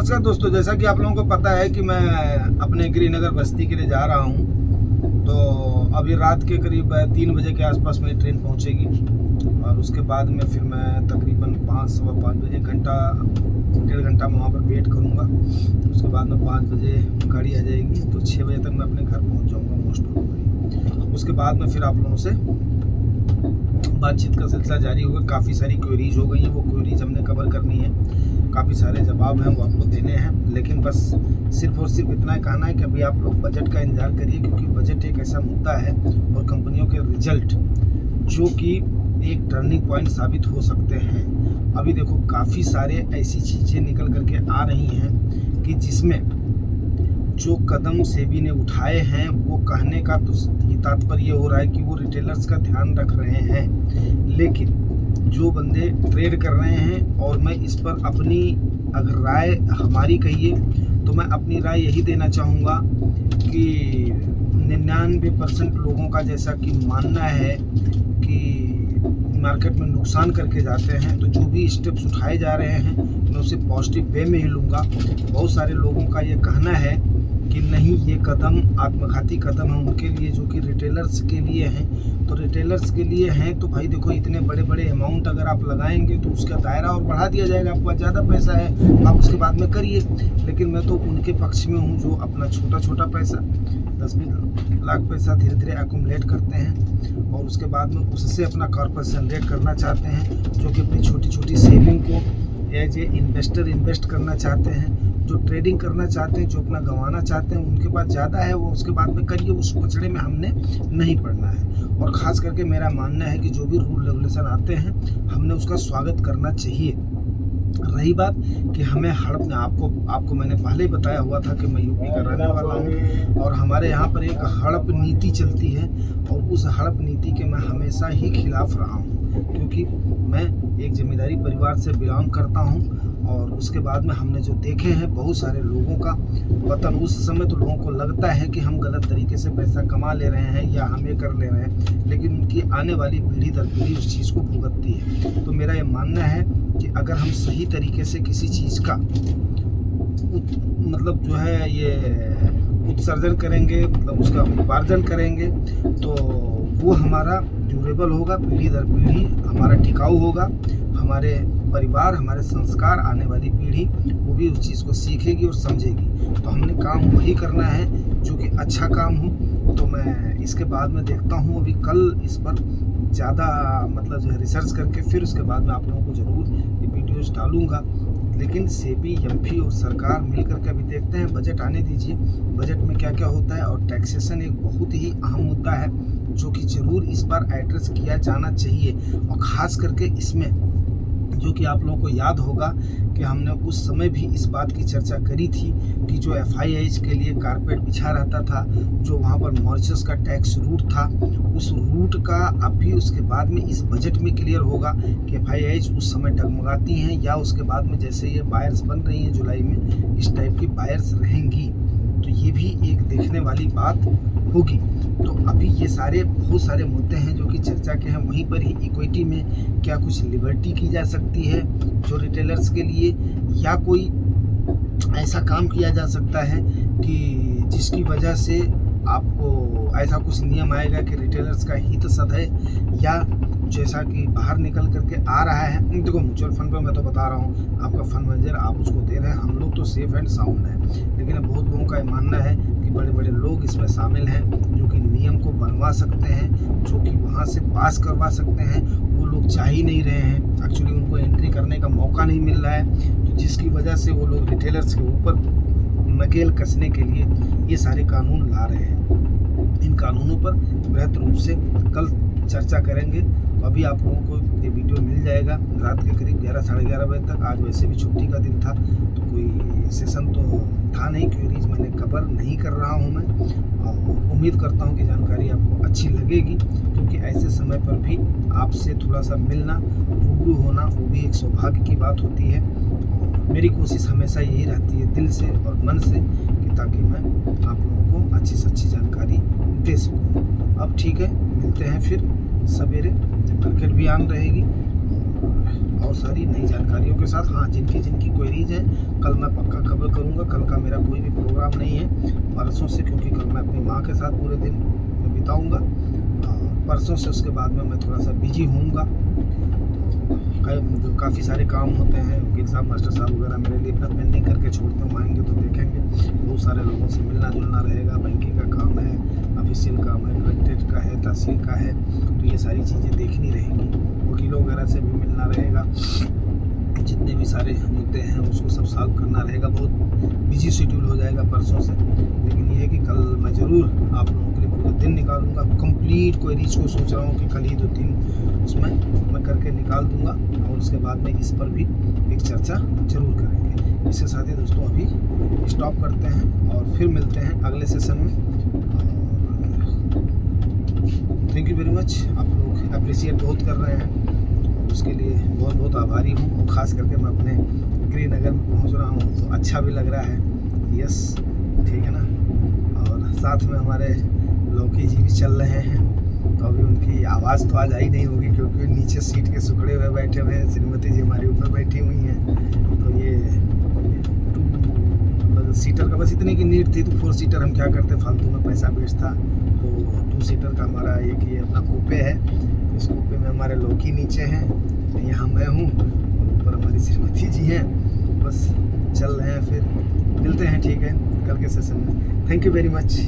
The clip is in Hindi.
नमस्कार दोस्तों, जैसा कि आप लोगों को पता है कि मैं अपने गिरिनगर बस्ती के लिए जा रहा हूं। तो अभी रात के करीब 3 बजे के आसपास मेरी ट्रेन पहुंचेगी और उसके बाद में फिर मैं तकरीबन 5-5:15 बजे 1-1.5 घंटा मैं वहाँ पर वेट करूँगा। उसके बाद में 5 बजे गाड़ी आ जाएगी तो 6 बजे तक मैं अपने घर पहुँच जाऊँगा मोस्ट ऑफ। उसके बाद में फिर आप लोगों से बातचीत का सिलसिला जारी होगा। काफ़ी सारी क्वेरीज हो गई हैं, वो क्वेरीज हमने कवर करनी है। काफ़ी सारे जवाब हैं वो आपको देने हैं, लेकिन बस सिर्फ और सिर्फ इतना ही कहना है कि अभी आप लोग बजट का इंतजार करिए, क्योंकि बजट एक ऐसा मुद्दा है और कंपनियों के रिजल्ट जो कि एक टर्निंग पॉइंट साबित हो सकते हैं। अभी देखो काफ़ी सारे ऐसी चीज़ें निकल करके आ रही हैं कि जिसमें जो कदम सेबी ने उठाए हैं वो कहने का तो तात्पर्य हो रहा है कि वो रिटेलर्स का ध्यान रख रहे हैं, लेकिन जो बंदे ट्रेड कर रहे हैं, और मैं इस पर अपनी अगर राय हमारी कहिए तो मैं अपनी राय यही देना चाहूँगा कि 99% लोगों का जैसा कि मानना है कि मार्केट में नुकसान करके जाते हैं। तो जो भी स्टेप्स उठाए जा रहे हैं मैं उसे पॉजिटिव वे में ही लूँगा। बहुत सारे लोगों का ये कहना है कि नहीं, ये कदम आत्मघाती कदम है उनके लिए जो कि रिटेलर्स के लिए हैं। तो रिटेलर्स के लिए हैं तो भाई देखो, इतने बड़े बड़े अमाउंट अगर आप लगाएंगे तो उसका दायरा और बढ़ा दिया जाएगा। आपके पास ज़्यादा पैसा है आप उसके बाद में करिए, लेकिन मैं तो उनके पक्ष में हूँ जो अपना छोटा छोटा पैसा 10-20 लाख पैसा धीरे धीरे एक्यूमुलेट करते हैं और उसके बाद में उससे अपना कॉर्पस जनरेट करना चाहते हैं, जो कि अपनी छोटी छोटी सेविंग को एज ए इन्वेस्टर इन्वेस्ट करना चाहते हैं। जो ट्रेडिंग करना चाहते हैं, जो अपना गंवाना चाहते हैं, उनके पास ज़्यादा है वो उसके बाद में करिए, उस पचड़े में हमने नहीं पड़ना है। और ख़ास करके मेरा मानना है कि जो भी रूल रेगुलेशन आते हैं हमने उसका स्वागत करना चाहिए। रही बात कि हमें हड़प में आपको मैंने पहले ही बताया हुआ था कि मैं यूपी का रहने वाला हूँ और हमारे यहाँ पर एक हड़प नीति चलती है और उस हड़प नीति के मैं हमेशा ही खिलाफ रहा हूँ, क्योंकि मैं एक जमींदारी परिवार से बिलोंग करता हूँ। और उसके बाद में हमने जो देखे हैं बहुत सारे लोगों का पतन, उस समय तो लोगों को लगता है कि हम गलत तरीके से पैसा कमा ले रहे हैं या हम ये कर ले रहे हैं, लेकिन उनकी आने वाली पीढ़ी दर पीढ़ी उस चीज़ को भुगतती है। तो मेरा ये मानना है कि अगर हम सही तरीके से किसी चीज़ का मतलब जो है ये उत्सर्जन करेंगे, मतलब उसका उपार्जन करेंगे, तो वो हमारा ड्यूरेबल होगा, पीढ़ी दर पीढ़ी हमारा टिकाऊ होगा। हमारे परिवार, हमारे संस्कार, आने वाली पीढ़ी वो भी उस चीज़ को सीखेगी और समझेगी। तो हमने काम वही करना है जो कि अच्छा काम हो। तो मैं इसके बाद में देखता हूँ, अभी कल इस पर ज़्यादा मतलब जो है रिसर्च करके फिर उसके बाद में आप लोगों को ज़रूर ये वीडियोज़ डालूँगा। लेकिन सेबी, एमपी और सरकार मिलकर के अभी देखते हैं, बजट आने दीजिए, बजट में क्या क्या होता है। और टैक्सेशन एक बहुत ही अहम मुद्दा है जो कि ज़रूर इस बार एड्रेस किया जाना चाहिए। और ख़ास करके इसमें जो कि आप लोगों को याद होगा कि हमने उस समय भी इस बात की चर्चा करी थी कि जो FIH के लिए कारपेट बिछा रहता था, जो वहाँ पर मॉरिशस का टैक्स रूट था, उस रूट का अभी उसके बाद में इस बजट में क्लियर होगा कि FIH उस समय डगमगाती हैं या उसके बाद में जैसे ये बायर्स बन रही हैं जुलाई में, इस टाइप की बायर्स रहेंगी। तो ये भी एक देखने वाली बात होगी। तो अभी ये सारे बहुत सारे मुद्दे हैं जो कि चर्चा के हैं। वहीं पर ही इक्विटी में क्या कुछ लिबर्टी की जा सकती है जो रिटेलर्स के लिए, या कोई ऐसा काम किया जा सकता है कि जिसकी वजह से आपको ऐसा कुछ नियम आएगा कि रिटेलर्स का हित सद है, या जैसा कि बाहर निकल करके आ रहा है। देखो म्यूचुअल फंड पे मैं तो बता रहा हूँ, आपका फंड मैनेजर आप उसको दे रहे हैं, हम लोग तो सेफ एंड साउंड है। लेकिन अब बहुत लोगों का ये मानना है कि बड़े बड़े लोग इसमें शामिल हैं जो कि नियम को बनवा सकते हैं, जो कि वहाँ से पास करवा सकते हैं। वो लोग चाह ही नहीं रहे हैं, एक्चुअली उनको एंट्री करने का मौका नहीं मिल रहा है, तो जिसकी वजह से वो लोग रिटेलर्स के ऊपर नकेल कसने के लिए ये सारे कानून ला रहे हैं। इन कानूनों पर बृहद रूप से कल चर्चा करेंगे। तो अभी आप लोगों को ये वीडियो मिल जाएगा रात के करीब 11-11:30 बजे तक। आज वैसे भी छुट्टी का दिन था तो कोई सेशन तो था नहीं, क्वेरीज मैंने कवर नहीं कर रहा हूँ मैं। और उम्मीद करता हूँ कि जानकारी आपको अच्छी लगेगी, क्योंकि ऐसे समय पर भी आपसे थोड़ा सा मिलना, रूबरू होना, वो भी एक सौभाग्य की बात होती है। मेरी कोशिश हमेशा यही रहती है दिल से और मन से कि ताकि मैं आप लोगों को अच्छी से अच्छी जानकारी दे सकूँ। अब ठीक है, मिलते हैं फिर सवेरे जब मार्केट भी ऑन रहेगी। और सारी नई जानकारियों के साथ। हाँ, जिनकी क्वेरीज हैं कल मैं पक्का खबर करूँगा। कल का मेरा कोई भी प्रोग्राम नहीं है परसों से, क्योंकि कल मैं अपनी माँ के साथ पूरे दिन में बिताऊँगा। परसों से उसके बाद में मैं थोड़ा सा बिजी होऊंगा। काफ़ी सारे काम होते हैं, वकील साहब मास्टर साहब वगैरह मेरे लिए अपना पेंडिंग करके छोड़ते हैं। आएंगे तो देखेंगे, बहुत सारे लोगों से मिलना जुलना रहेगा। बैंकिंग का काम है, ऑफिशियल काम है, कलेक्ट्रेट का है, तहसील का है, तो ये सारी चीज़ें देखनी रहेंगी। वकीलों वगैरह से भी मिलना रहेगा, जितने भी सारे मुद्दे हैं उसको सब सॉल्व करना रहेगा। बहुत बिजी शेड्यूल हो जाएगा परसों से, लेकिन ये है कि कल मैं ज़रूर आप लोगों के लिए पूरे दिन निकालूंगा। कंप्लीट क्वेरीज को सोच रहा हूँ कि कल ही 2-3 उसमें मैं करके निकाल दूंगा, और उसके बाद में इस पर भी एक चर्चा जरूर करेंगे। इसके साथ ही दोस्तों अभी स्टॉप करते हैं और फिर मिलते हैं अगले सेशन में। थैंक यू वेरी मच, आप लोग अप्रिशिएट बहुत कर रहे हैं, उसके लिए बहुत बहुत आभारी हूँ। और ख़ास करके मैं अपने गृहनगर में पहुँच रहा हूँ तो अच्छा भी लग रहा है। यस, ठीक है ना। और साथ में हमारे लौकी जी भी चल रहे हैं, तो अभी उनकी आवाज़ तो आज आई नहीं होगी क्योंकि नीचे सीट के सुखड़े हुए बैठे हुए हैं। श्रीमती जी हमारे ऊपर बैठी हुई हैं। तो ये 2 सीटर का बस इतनी की नीड थी, तो 4 सीटर हम क्या करते, फालतू में पैसा बेचता। तो 2 सीटर का हमारा एक ये अपना कूपे है। इस कूपे में हमारे लौकी नीचे हैं, यहाँ मैं हूँ, ऊपर हमारी श्रीमती जी हैं। बस चल रहे हैं, फिर मिलते हैं, ठीक है, कल के सेशन में। Thank you very much.